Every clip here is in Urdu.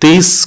23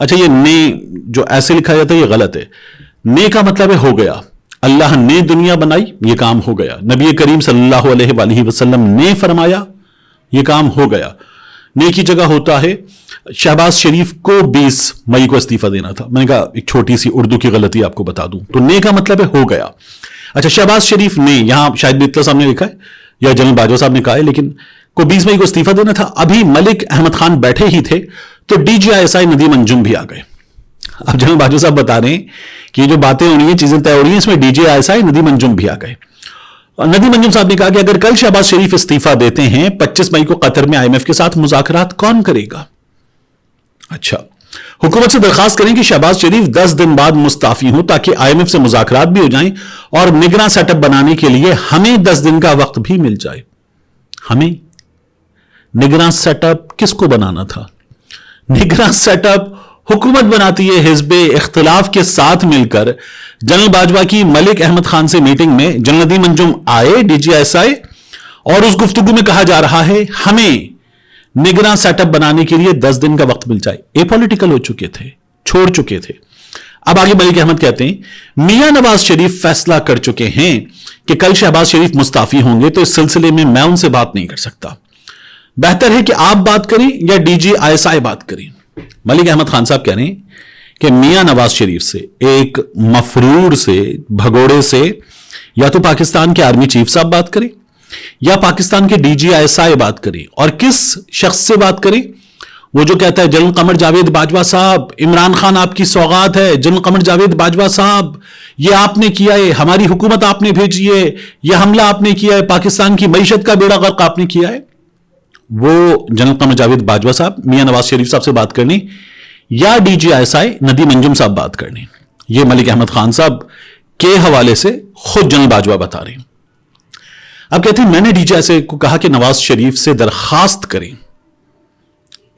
اچھا یہ نے جو ایسے لکھا جاتا ہے یہ غلط ہے. نے کا مطلب ہے ہو گیا. اللہ نے دنیا بنائی, یہ کام ہو گیا. نبی کریم صلی اللہ علیہ وآلہ وسلم نے فرمایا, یہ کام ہو گیا. نے کی جگہ ہوتا ہے شہباز شریف کو 20 مئی کو استعفیٰ دینا تھا. میں نے کہا ایک چھوٹی سی اردو کی غلطی آپ کو بتا دوں, تو نے کا مطلب ہے ہو گیا. اچھا شہباز شریف نے, یہاں شاید بیتلا صاحب نے لکھا ہے یا جنرل باجوہ صاحب نے کہا ہے, لیکن کو 20 مئی کو استعفیٰ دینا تھا. ابھی ملک احمد خان بیٹھے ہی تھے تو D G I S I Nadeem Anjum بھی آ گئے. اب جنرل باجوہ صاحب بتا رہے ہیں کہ یہ جو باتیں ہو رہی ہیں, چیزیں طے ہو رہی ہیں, اس میں D G I S I Nadeem Anjum بھی آ گئے. ندیم انجم صاحب نے کہا کہ اگر کل شہباز شریف استعفیٰ دیتے ہیں 25 مئی کو قطر میں آئی ایم ایف کے ساتھ مذاکرات کون کرے گا؟ اچھا حکومت سے درخواست کریں کہ شہباز شریف 10 دن بعد مستعفی ہوں تاکہ آئی ایم ایف سے مذاکرات بھی ہو جائیں اور نگراں سیٹ اپ بنانے کے لیے ہمیں 10 دن کا وقت بھی مل جائے. ہمیں نگراں سیٹ اپ کس کو بنانا تھا؟ نگراں سیٹ اپ حکومت بناتی ہے حزب اختلاف کے ساتھ مل کر. جنرل باجوہ کی ملک احمد خان سے میٹنگ میں جنرل ندیم انجم آئے ڈی جی ایس آئی, اور اس گفتگو میں کہا جا رہا ہے ہمیں نگراں سیٹ اپ بنانے کے لیے 10 دن کا وقت مل جائے. اے پولیٹیکل ہو چکے تھے, چھوڑ چکے تھے. اب آگے ملک احمد کہتے ہیں میاں نواز شریف فیصلہ کر چکے ہیں کہ کل شہباز شریف مستعفی ہوں گے, تو اس سلسلے میں ان سے بات نہیں کر سکتا. بہتر ہے کہ آپ بات کریں یا ڈی جی آئی ایس آئی بات کریں. ملک احمد خان صاحب کہہ رہے ہیں کہ میاں نواز شریف سے, ایک مفرور سے, بھگوڑے سے, یا تو پاکستان کے آرمی چیف صاحب بات کریں یا پاکستان کے ڈی جی آئی ایس آئی بات کریں. اور کس شخص سے بات کریں؟ وہ جو کہتا ہے جنرل قمر جاوید باجوہ صاحب, عمران خان آپ کی سوغات ہے. جنرل قمر جاوید باجوہ صاحب, یہ آپ نے کیا ہے, ہماری حکومت آپ نے بھیجی ہے, یہ حملہ آپ نے کیا ہے, پاکستان کی معیشت کا بیڑا غرق آپ نے کیا ہے. وہ جنرل قمر جاوید باجوہ صاحب میاں نواز شریف صاحب سے بات کرنی, یا D G I S I Nadeem Anjum صاحب بات کرنی. یہ ملک احمد خان صاحب کے حوالے سے خود جنرل باجوہ بتا رہے ہیں. اب کہتے ہیں میں نے ڈی جی آئی ایس آئی کو کہا کہ نواز شریف سے درخواست کریں,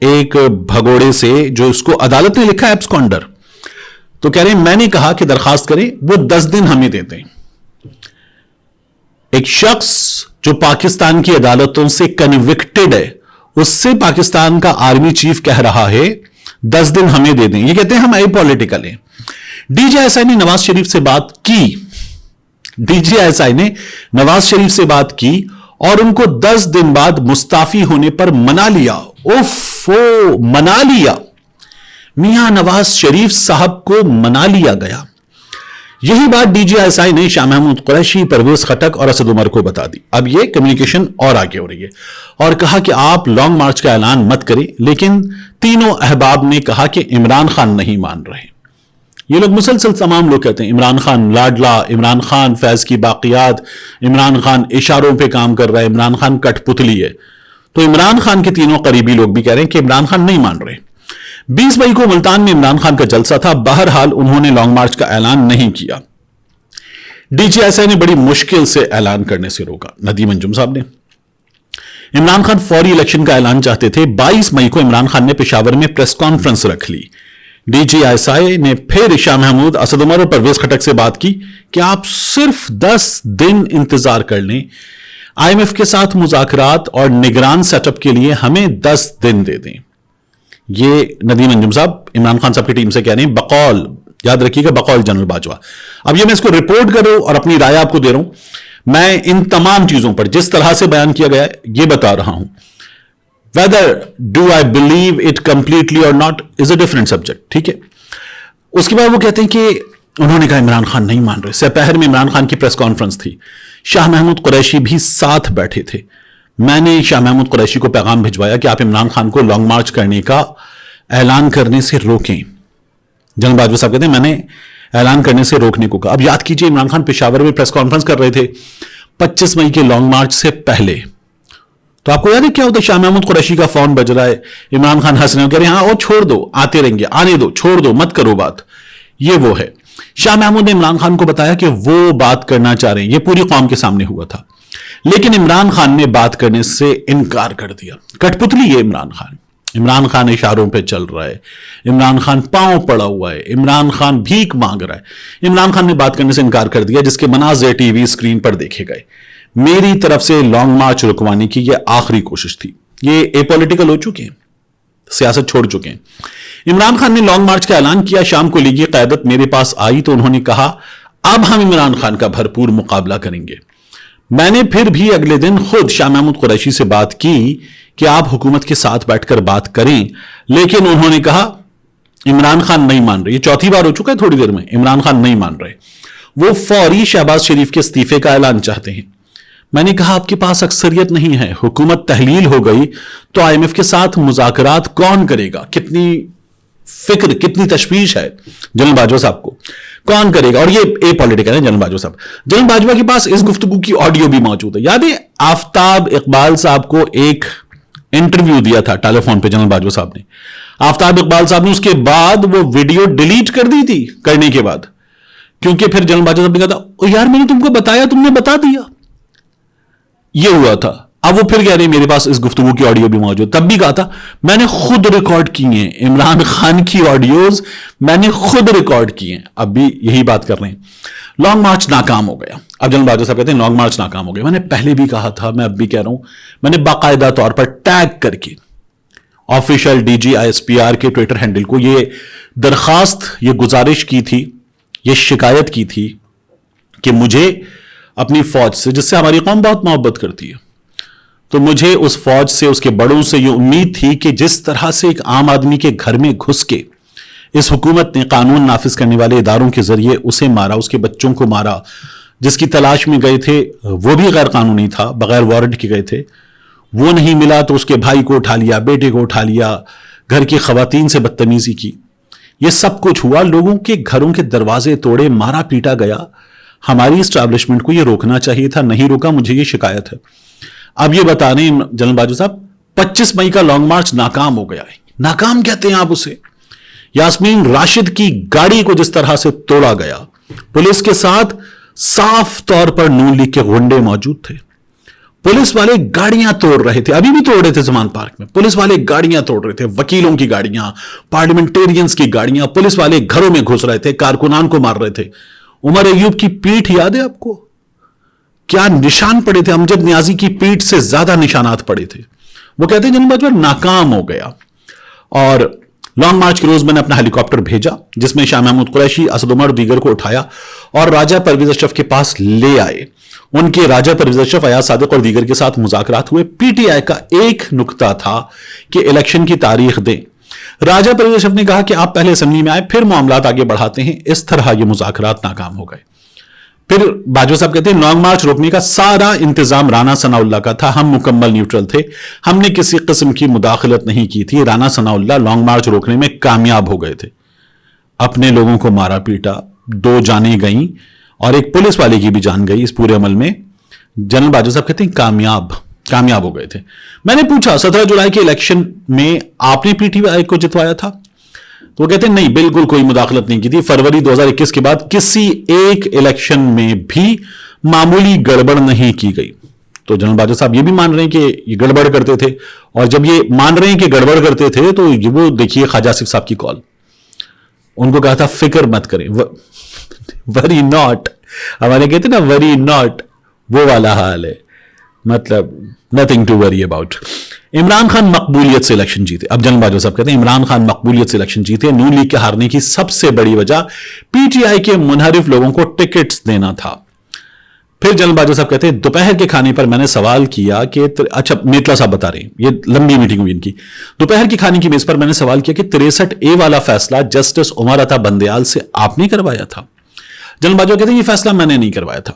ایک بھگوڑے سے جو اس کو عدالت نے لکھا ایبسکونڈر, تو کہہ رہے ہیں میں نے کہا کہ درخواست کریں, وہ 10 دن ہمیں دیتے ہیں. ایک شخص جو پاکستان کی عدالتوں سے کنوکٹڈ ہے, اس سے پاکستان کا آرمی چیف کہہ رہا ہے 10 دن ہمیں دے دیں. یہ کہتے ہیں ہم اے پولیٹیکل ہیں. D G I S I نے نواز شریف سے بات کی, D G I S I نے نواز شریف سے بات کی اور ان کو 10 دن بعد مستعفی ہونے پر منا لیا. منا لیا, میاں نواز شریف صاحب کو منا لیا گیا. یہی بات D G I S I نے شاہ محمود قریشی, پرویز خٹک اور اسد عمر کو بتا دی. اب یہ کمیونیکیشن اور آگے ہو رہی ہے, اور کہا کہ آپ لانگ مارچ کا اعلان مت کریں. لیکن تینوں احباب نے کہا کہ عمران خان نہیں مان رہے. یہ لوگ مسلسل تمام لوگ کہتے ہیں عمران خان لاڈلا, عمران خان فیض کی باقیات, عمران خان اشاروں پہ کام کر رہا ہے, عمران خان کٹ پتلی ہے. تو عمران خان کے تینوں قریبی لوگ بھی کہہ رہے ہیں کہ عمران خان نہیں مان رہے. 20 مئی کو ملتان میں عمران خان کا جلسہ تھا. بہرحال انہوں نے لانگ مارچ کا اعلان نہیں کیا. ڈی جی ایس آئی نے بڑی مشکل سے اعلان کرنے سے روکا. ندیم انجم صاحب نے, عمران خان فوری الیکشن کا اعلان چاہتے تھے. 22 مئی کو عمران خان نے پشاور میں پریس کانفرنس رکھ لی. D G I S I نے پھر شاہ محمود, اسد عمر اور پرویز خٹک سے بات کی کہ آپ صرف 10 دن انتظار کر لیں, آئی ایم ایف کے ساتھ مذاکرات اور نگران سیٹ اپ کے لیے ہمیں 10 دن دے دیں. یہ ندیم انجم صاحب عمران خان صاحب کی ٹیم سے کہہ رہے ہیں, بقول, یاد رکھیے گا, بقول جنرل باجوہ. اب یہ میں اس کو رپورٹ کر رہا ہوں اور اپنی رائے آپ کو دے رہا ہوں. میں ان تمام چیزوں پر جس طرح سے بیان کیا گیا ہے یہ بتا رہا ہوں. whether do I believe it completely or not is a different subject. ٹھیک ہے. اس کے بعد وہ کہتے ہیں کہ انہوں نے کہا عمران خان نہیں مان رہے. سپہر میں عمران خان کی پریس کانفرنس تھی, شاہ محمود قریشی بھی ساتھ بیٹھے تھے. میں نے شاہ محمود قریشی کو پیغام بھجوایا کہ آپ عمران خان کو لانگ مارچ کرنے کا اعلان کرنے سے روکیں. جنرل باجوہ صاحب کہتے ہیں میں نے اعلان کرنے سے روکنے کو کہا. اب یاد کیجئے عمران خان پشاور میں پریس کانفرنس کر رہے تھے 25 مئی کے لانگ مارچ سے پہلے. تو آپ کو یاد ہے کیا ہوتا ہے, شاہ محمود قریشی کا فون بج رہا ہے, عمران خان ہنس رہے ہیں, کہہ رہے ہیں ہاں وہ چھوڑ دو, آتے رہیں گے, آنے دو, چھوڑ دو, مت کرو بات. یہ وہ ہے. شاہ محمود نے عمران خان کو بتایا کہ وہ بات کرنا چاہ رہے ہیں. یہ پوری قوم کے سامنے ہوا تھا, لیکن عمران خان نے بات کرنے سے انکار کر دیا. کٹ پتلی ہے عمران خان. عمران خان اشاروں پہ چل رہا ہے, عمران خان پاؤں پڑا ہوا ہے, عمران خان بھیک مانگ رہا ہے. عمران خان نے بات کرنے سے انکار کر دیا, جس کے مناظر ٹی وی اسکرین پر دیکھے گئے. میری طرف سے لانگ مارچ رکوانے کی یہ آخری کوشش تھی. یہ اے پولیٹیکل ہو چکے ہیں, سیاست چھوڑ چکے ہیں. عمران خان نے لانگ مارچ کا اعلان کیا. شام کو لیگی قیادت میرے پاس آئی تو انہوں نے کہا اب ہم عمران خان کا بھرپور مقابلہ کریں گے. میں نے پھر بھی اگلے دن خود شاہ محمود قریشی سے بات کی کہ آپ حکومت کے ساتھ بیٹھ کر بات کریں, لیکن انہوں نے کہا عمران خان نہیں مان رہے. یہ چوتھی بار ہو چکا ہے تھوڑی دیر میں, عمران خان نہیں مان رہے, وہ فوری شہباز شریف کے استعفے کا اعلان چاہتے ہیں. میں نے کہا آپ کے پاس اکثریت نہیں ہے, حکومت تحلیل ہو گئی تو آئی ایم ایف کے ساتھ مذاکرات کون کرے گا؟ کتنی فکر, کتنی تشویش ہے جنرل باجوہ صاحب کو, کون کرے گا؟ اور یہ اے پولیٹیکل ہے جنرل باجوہ صاحب. جنرل باجوہ کے پاس اس گفتگو کی آڈیو بھی موجود ہے. یاد ہے آفتاب اقبال صاحب کو ایک انٹرویو دیا تھا ٹیلی فون پہ جنرل باجوہ صاحب نے. آفتاب اقبال صاحب نے اس کے بعد وہ ویڈیو ڈیلیٹ کر دی تھی کرنے کے بعد, کیونکہ پھر جنرل باجوہ صاحب نے کہا تھا یار میں نے تم کو بتایا, تم نے بتا دیا, یہ ہوا تھا. اب وہ پھر کہہ رہے میرے پاس اس گفتگو کی آڈیو بھی موجود. تب بھی کہا تھا میں نے خود ریکارڈ کی ہیں عمران خان کی آڈیوز, میں نے خود ریکارڈ کی ہیں. اب بھی یہی بات کر رہے ہیں. لانگ مارچ ناکام ہو گیا. اب جنرل باجوہ صاحب کہتے ہیں لانگ مارچ ناکام ہو گیا. میں نے پہلے بھی کہا تھا, میں اب بھی کہہ رہا ہوں, میں نے باقاعدہ طور پر ٹیگ کر کے official D G I S P R کے ٹویٹر ہینڈل کو یہ درخواست, یہ گزارش کی تھی, یہ شکایت کی تھی کہ مجھے اپنی فوج سے, جس سے ہماری قوم بہت محبت کرتی ہے, تو مجھے اس فوج سے, اس کے بڑوں سے یہ امید تھی کہ جس طرح سے ایک عام آدمی کے گھر میں گھس کے اس حکومت نے قانون نافذ کرنے والے اداروں کے ذریعے اسے مارا, اس کے بچوں کو مارا, جس کی تلاش میں گئے تھے وہ بھی غیر قانونی تھا, بغیر وارنٹ کے گئے تھے, وہ نہیں ملا تو اس کے بھائی کو اٹھا لیا, بیٹے کو اٹھا لیا, گھر کی خواتین سے بدتمیزی کی, یہ سب کچھ ہوا. لوگوں کے گھروں کے دروازے توڑے, مارا پیٹا گیا. ہماری اسٹیبلشمنٹ کو یہ روکنا چاہیے تھا, نہیں روکا. مجھے یہ شکایت ہے. اب یہ بتا رہے ہیں جنرل باجوہ صاحب 25 مئی کا لانگ مارچ ناکام ہو گیا ہے. ناکام کہتے ہیں آپ اسے. یاسمین راشد کی گاڑی کو جس طرح سے توڑا گیا, پولیس کے ساتھ صاف طور پر نون لیگ کے غنڈے موجود تھے. پولیس والے گاڑیاں توڑ رہے تھے, ابھی بھی توڑ رہے تھے زمان پارک میں. پولیس والے گاڑیاں توڑ رہے تھے, وکیلوں کی گاڑیاں, پارلیمنٹیرینز کی گاڑیاں. پولیس والے گھروں میں گھس رہے تھے, کارکنان کو مار رہے تھے. عمر ایوب کی پیٹھ یاد ہے آپ کو؟ کیا نشان پڑے تھے؟ امجد نیازی کی پیٹھ سے زیادہ نشانات پڑے تھے. وہ کہتے ہیں جنرل باجوہ ناکام ہو گیا. اور لانگ مارچ کے روز میں نے اپنا ہیلی کاپٹر بھیجا, جس میں شاہ محمود قریشی, اسد عمر, دیگر کو اٹھایا اور راجہ پرویز اشرف کے پاس لے آئے. ان کے راجہ پرویز اشرف, ایاز صادق اور دیگر کے ساتھ مذاکرات ہوئے. پی ٹی آئی کا ایک نکتہ تھا کہ الیکشن کی تاریخ دیں. راجہ پرویز اشرف نے کہا کہ آپ پہلے اسمبلی میں آئے, پھر معاملات آگے بڑھاتے ہیں. اس طرح یہ مذاکرات ناکام ہو گئے. پھر باجوہ صاحب کہتے ہیں لانگ مارچ روکنے کا سارا انتظام رانا ثناء اللہ کا تھا, ہم مکمل نیوٹرل تھے, ہم نے کسی قسم کی مداخلت نہیں کی تھی. رانا ثناء اللہ لانگ مارچ روکنے میں کامیاب ہو گئے تھے. اپنے لوگوں کو مارا پیٹا, 2 جانیں گئیں اور ایک پولیس والے کی بھی جان گئی اس پورے عمل میں. جنرل باجوہ صاحب کہتے ہیں کامیاب ہو گئے تھے. میں نے پوچھا 17 جولائی کے الیکشن میں آپ نے پی ٹی آئی کو جتوایا تھا؟ تو وہ کہتے ہیں نہیں, بالکل کوئی مداخلت نہیں کی تھی. فروری 2021 کے بعد کسی ایک الیکشن میں بھی معمولی گڑبڑ نہیں کی گئی. تو جنرل باجوہ صاحب یہ بھی مان رہے ہیں کہ یہ گڑبڑ کرتے تھے, اور جب یہ مان رہے ہیں کہ گڑبڑ کرتے تھے تو وہ دیکھیے خواجہ آصف صاحب کی کال, ان کو کہا تھا فکر مت کریں, وری ناٹ, ہمارے کہتے ہیں نا وری ناٹ, وہ والا حال ہے, مطلب nothing to worry about. Imran Khan مقبولیت سے الیکشن جیتے. اب جنرل باجوہ صاحب کہتے ہیں عمران خان مقبولیت سے الیکشن جیتے. نون لیگ کے ہارنے کی سب سے بڑی وجہ پی ٹی آئی کے منحرف لوگوں کو ٹکٹس دینا تھا. پھر جنرل باجوہ صاحب کہتے ہیں دوپہر کے کھانے پر میں نے سوال کیا کہ اچھا میتلا صاحب بتا رہے ہیں, یہ لمبی میٹنگ ہوئی ان کی. دوپہر کے کھانے کی میز پر میں نے سوال کیا کہ 63A والا فیصلہ جسٹس عمر عطا بندیال سے آپ نے کروایا تھا؟ جنرل باجوہ کہتے ہیں یہ فیصلہ میں نے نہیں کروایا تھا.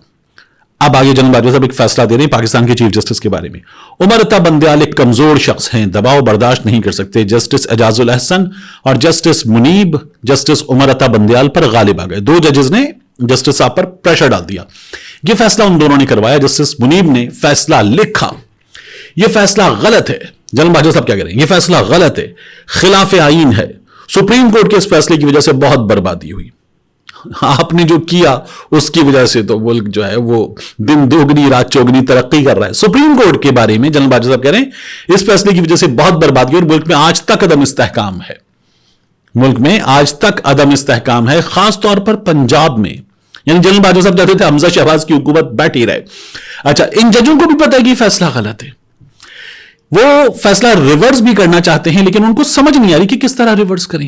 اب آگے جنرل باجوہ صاحب ایک فیصلہ دے رہے ہیں پاکستان کے چیف جسٹس کے بارے میں. عمر عطا بندیال ایک کمزور شخص ہیں, دباؤ برداشت نہیں کر سکتے. جسٹس اعجاز الاحسن اور جسٹس منیب جسٹس عمر عطا بندیال پر غالب آ گئے. 2 ججز نے جسٹس صاحب پر پریشر ڈال دیا. یہ فیصلہ ان دونوں نے کروایا. جسٹس منیب نے فیصلہ لکھا, یہ فیصلہ غلط ہے. جنرل باجوہ صاحب کیا کہہ رہے ہیں؟ یہ فیصلہ غلط ہے, خلاف آئین ہے. سپریم کورٹ کے اس فیصلے کی وجہ سے بہت بربادی ہوئی. آپ نے جو کیا اس کی وجہ سے تو ملک جو ہے وہ دن دوگنی رات چوگنی ترقی کر رہا ہے. سپریم کورٹ کے بارے میں جنرل باجوہ صاحب کہہ رہے ہیں اس فیصلے کی وجہ سے بہت بربادی اور ملک میں آج تک عدم استحکام ہے. ملک میں آج تک عدم استحکام ہے, خاص طور پر پنجاب میں. یعنی جنرل باجوہ صاحب چاہتے تھے حمزہ شہباز کی حکومت بیٹھی رہے. اچھا, ان ججوں کو بھی پتا ہے کہ یہ فیصلہ غلط ہے. وہ فیصلہ ریورس بھی کرنا چاہتے ہیں لیکن ان کو سمجھ نہیں آ رہی کہ کس طرح ریورس کریں.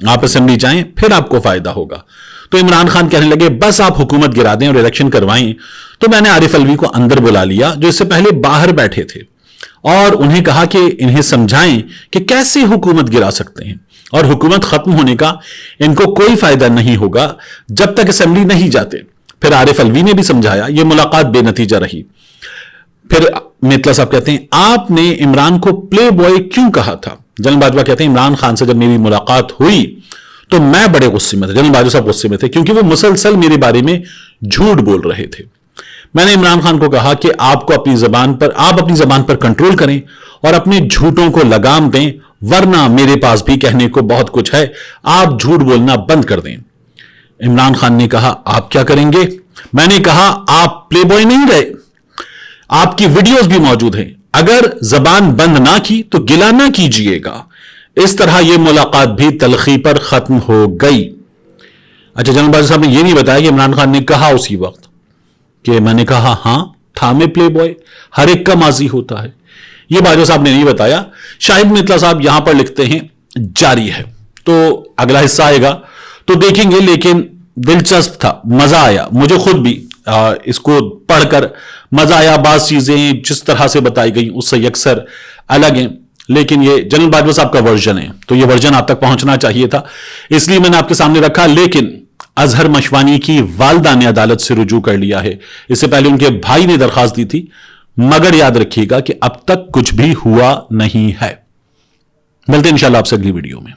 آپ اسمبلی جائیں پھر آپ کو فائدہ ہوگا. تو عمران خان کہنے لگے بس آپ حکومت گرا دیں اور الیکشن کروائیں. تو میں نے عارف الوی کو اندر بلا لیا جو اس سے پہلے باہر بیٹھے تھے اور انہیں کہا کہ انہیں سمجھائیں کہ کیسے حکومت گرا سکتے ہیں اور حکومت ختم ہونے کا ان کو کوئی فائدہ نہیں ہوگا جب تک اسمبلی نہیں جاتے. پھر عارف الوی نے بھی سمجھایا. یہ ملاقات بے نتیجہ رہی. پھر میتلا صاحب کہتے ہیں آپ نے عمران کو پلے بوائے کیوں کہا تھا؟ جنرل باجوہ کہتے ہیں عمران خان سے جب میری ملاقات ہوئی تو میں بڑے غصے میں تھے. جنرل باجوہ صاحب غصے میں تھے کیونکہ وہ مسلسل میرے بارے میں جھوٹ بول رہے تھے. میں نے عمران خان کو کہا کہ آپ اپنی زبان پر کنٹرول کریں اور اپنے جھوٹوں کو لگام دیں ورنہ میرے پاس بھی کہنے کو بہت کچھ ہے. آپ جھوٹ بولنا بند کر دیں. عمران خان نے کہا آپ کیا کریں گے؟ میں نے کہا آپ پلے بوائے نہیں رہے. آپ کی ویڈیوز بھی موجود ہیں. اگر زبان بند نہ کی تو گلہ نہ کیجئے گا. اس طرح یہ ملاقات بھی تلخی پر ختم ہو گئی. اچھا جنرل باجوہ صاحب نے یہ نہیں بتایا کہ عمران خان نے کہا اسی وقت کہ میں نے کہا ہاں تھا میں پلے بوائے، ہر ایک کا ماضی ہوتا ہے. یہ باجوہ صاحب نے نہیں بتایا. شاہد میتلا صاحب یہاں پر لکھتے ہیں جاری ہے. تو اگلا حصہ آئے گا تو دیکھیں گے. لیکن دلچسپ تھا، مزہ آیا. مجھے خود بھی اس کو پڑھ کر مزہ آیا. بعض چیزیں جس طرح سے بتائی گئی اس سے یکسر الگ ہیں لیکن یہ جنرل باجوہ صاحب کا ورژن ہے تو یہ ورژن آپ تک پہنچنا چاہیے تھا اس لیے میں نے آپ کے سامنے رکھا. لیکن اظہر مشوانی کی والدہ نے عدالت سے رجوع کر لیا ہے. اس سے پہلے ان کے بھائی نے درخواست دی تھی مگر یاد رکھیے گا کہ اب تک کچھ بھی ہوا نہیں ہے. ملتے ہیں انشاءاللہ آپ سے اگلی ویڈیو میں.